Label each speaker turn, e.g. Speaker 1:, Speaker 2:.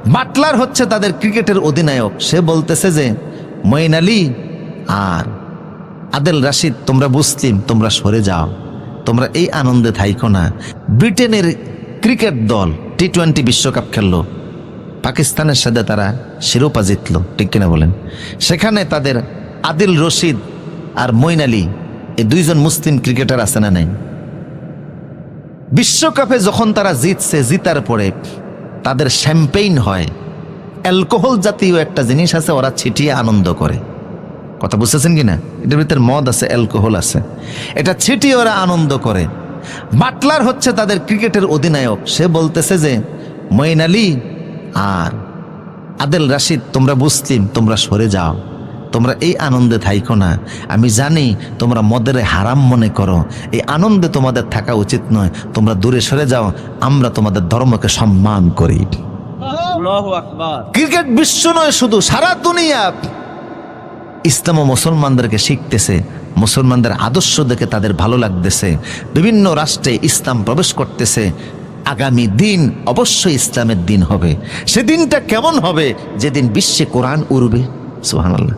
Speaker 1: Butler হচ্ছে তাদের ক্রিকেটের অধিনায়ক, সে বলতেছে যে মঈন আলী আর আদেল রাশিদ তোমরা মুসলিম, তোমরা সরে যাও, তোমরা এই আনন্দে থাইকো না। ব্রিটেনের ক্রিকেট দল টি-20 বিশ্বকাপ খেললো, পাকিস্তানের সাথে তারা শিরোপা জিতলো, ঠিক কিনা বলেন? সেখানে তাদের আদিল রশিদ আর মঈন আলী এই দুইজন মুসলিম ক্রিকেটার আছে না নাই? বিশ্বকাপে যখন তারা জিতছে, জিতার পরে তাদের শ্যাম্পেইন হয়, অ্যালকোহল জাতীয় একটা জিনিস আছে, ওরা ছিটিয়ে আনন্দ করে। কথা বুঝতেছেন কিনা? এটার ভিতরে মদ আছে, অ্যালকোহল আছে, এটা ছিটিয়ে ওরা আনন্দ করে। বাটলার হচ্ছে তাদের ক্রিকেটের অধিনায়ক, সে বলতেছে যে মঈন আলী আর আদেল রাশিদ তোমরা মুসলিম, তোমরা সরে যাও, তোমরা এই আনন্দে থাইকো না। আমি জানি তোমরা মদের হারাম মনে করো, এই আনন্দে তোমাদের থাকা উচিত নয়, তোমরা দূরে সরে যাও, আমরা তোমাদের ধর্মকে সম্মান করি। ক্রিকেট বিশ্ব নয়, শুধু সারা দুনিয়া ইসলাম ও মুসলমানদেরকে শিখতেছে, মুসলমানদের আদর্শ দেখে তাদের ভালো লাগতেছে, বিভিন্ন রাষ্ট্রে ইসলাম প্রবেশ করতেছে। আগামী দিন অবশ্যই ইসলামের দিন হবে। সেদিনটা কেমন হবে? যেদিন বিশ্বে কোরআন উড়বে। সুবহানাল্লাহ।